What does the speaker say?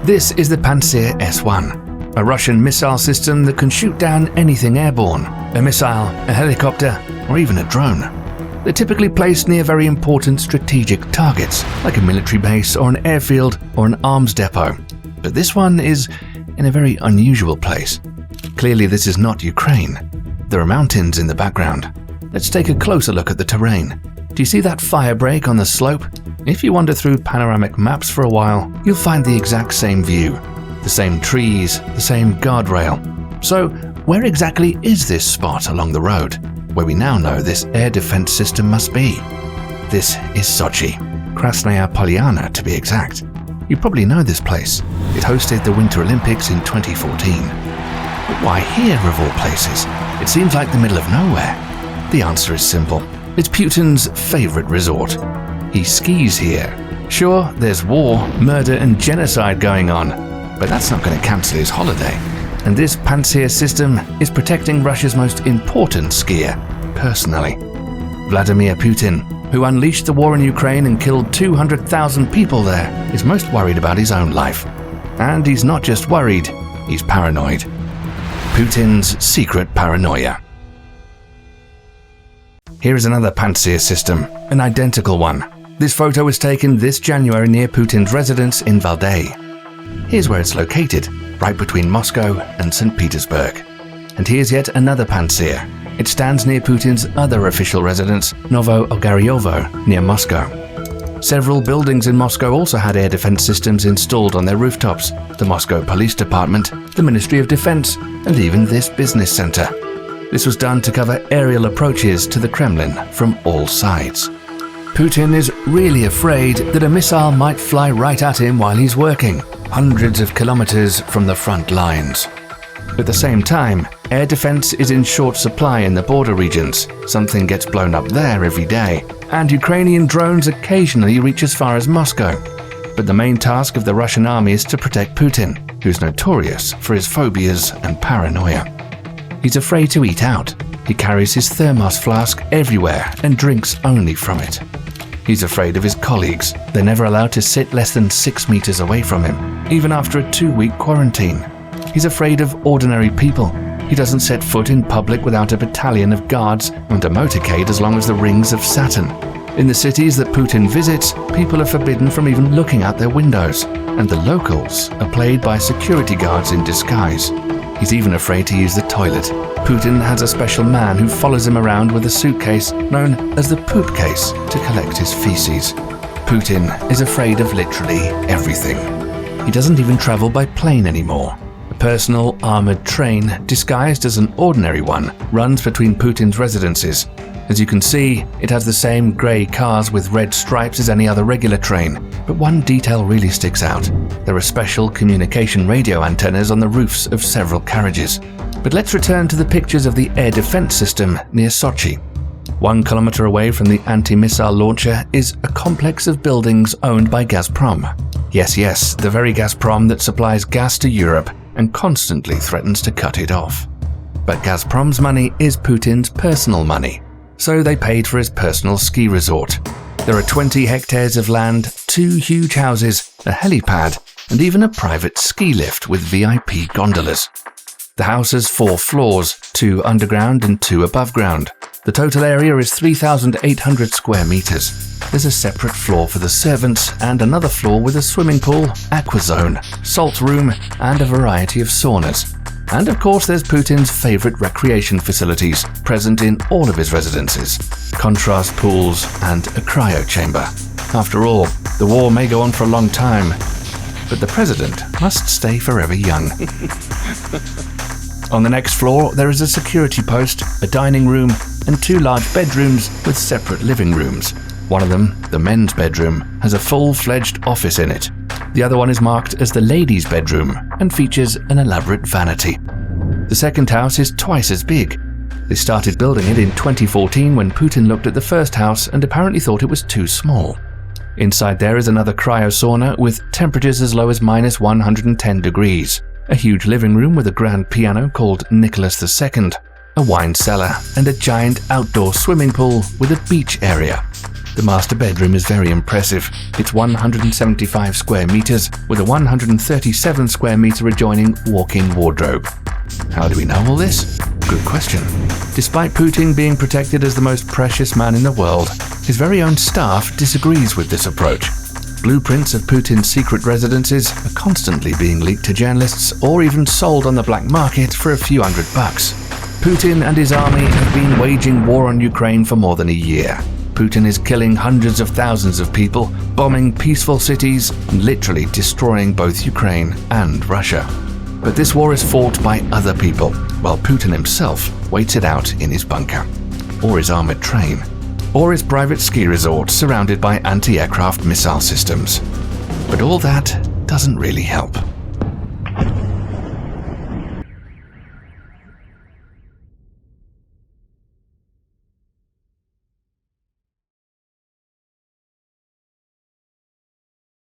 This is the Pantsir S-1, a Russian missile system that can shoot down anything airborne, a missile, a helicopter, or even a drone. They're typically placed near very important strategic targets, like a military base or an airfield or an arms depot. But this one is in a very unusual place. Clearly this is not Ukraine. There are mountains in the background. Let's take a closer look at the terrain. Do you see that fire break on the slope? If you wander through panoramic maps for a while, you'll find the exact same view. The same trees, the same guardrail. So, where exactly is this spot along the road, where we now know this air defense system must be? This is Sochi, Krasnaya Polyana to be exact. You probably know this place. It hosted the Winter Olympics in 2014. But why here of all places? It seems like the middle of nowhere. The answer is simple. It's Putin's favorite resort. He skis here. Sure, there's war, murder and genocide going on, but that's not going to cancel his holiday. And this Pantsir system is protecting Russia's most important skier, personally. Vladimir Putin, who unleashed the war in Ukraine and killed 200,000 people there, is most worried about his own life. And he's not just worried, he's paranoid. Putin's secret paranoia. Here is another Pantsir system, an identical one. This photo was taken this January near Putin's residence in Valdai. Here's where it's located, right between Moscow and St. Petersburg. And here's yet another Pantsir. It stands near Putin's other official residence, Novo-Ogaryovo, near Moscow. Several buildings in Moscow also had air defense systems installed on their rooftops, the Moscow Police Department, the Ministry of Defense, and even this business center. This was done to cover aerial approaches to the Kremlin from all sides. Putin is really afraid that a missile might fly right at him while he's working, hundreds of kilometers from the front lines. At the same time, air defense is in short supply in the border regions. Something gets blown up there every day, and Ukrainian drones occasionally reach as far as Moscow. But the main task of the Russian army is to protect Putin, who's notorious for his phobias and paranoia. He's afraid to eat out. He carries his thermos flask everywhere and drinks only from it. He's afraid of his colleagues. They're never allowed to sit less than 6 meters away from him, even after a 2-week quarantine. He's afraid of ordinary people. He doesn't set foot in public without a battalion of guards and a motorcade as long as the rings of Saturn. In the cities that Putin visits, people are forbidden from even looking out their windows, and the locals are played by security guards in disguise. He's even afraid to use the toilet. Putin has a special man who follows him around with a suitcase known as the poop case to collect his feces. Putin is afraid of literally everything. He doesn't even travel by plane anymore. A personal armored train, disguised as an ordinary one, runs between Putin's residences. As you can see, it has the same grey cars with red stripes as any other regular train, but one detail really sticks out. There are special communication radio antennas on the roofs of several carriages. But let's return to the pictures of the air defense system near Sochi. 1 kilometer away from the anti-missile launcher is a complex of buildings owned by Gazprom. Yes, the very Gazprom that supplies gas to Europe and constantly threatens to cut it off. But Gazprom's money is Putin's personal money. So they paid for his personal ski resort. There are 20 hectares of land, 2 huge houses, a helipad, and even a private ski lift with VIP gondolas. The house has 4 floors, 2 underground and 2 above ground. The total area is 3,800 square meters. There's a separate floor for the servants and another floor with a swimming pool, aqua zone, salt room, and a variety of saunas. And of course there's Putin's favorite recreation facilities present in all of his residences. Contrast pools and a cryo chamber. After all, the war may go on for a long time, but the president must stay forever young. On the next floor there is a security post, a dining room, and 2 large bedrooms with separate living rooms. One of them, the men's bedroom, has a full-fledged office in it. The other one is marked as the ladies' bedroom and features an elaborate vanity. The second house is twice as big. They started building it in 2014 when Putin looked at the first house and apparently thought it was too small. Inside there is another cryo sauna with temperatures as low as -110 degrees, a huge living room with a grand piano called Nicholas II, a wine cellar, and a giant outdoor swimming pool with a beach area. The master bedroom is very impressive. It's 175 square meters with a 137 square meter adjoining walk-in wardrobe. How do we know all this? Good question. Despite Putin being protected as the most precious man in the world, his very own staff disagrees with this approach. Blueprints of Putin's secret residences are constantly being leaked to journalists or even sold on the black market for a few $100. Putin and his army have been waging war on Ukraine for more than a year. Putin is killing hundreds of thousands of people, bombing peaceful cities, and literally destroying both Ukraine and Russia. But this war is fought by other people, while Putin himself waits it out in his bunker, or his armored train, or his private ski resort surrounded by anti-aircraft missile systems. But all that doesn't really help.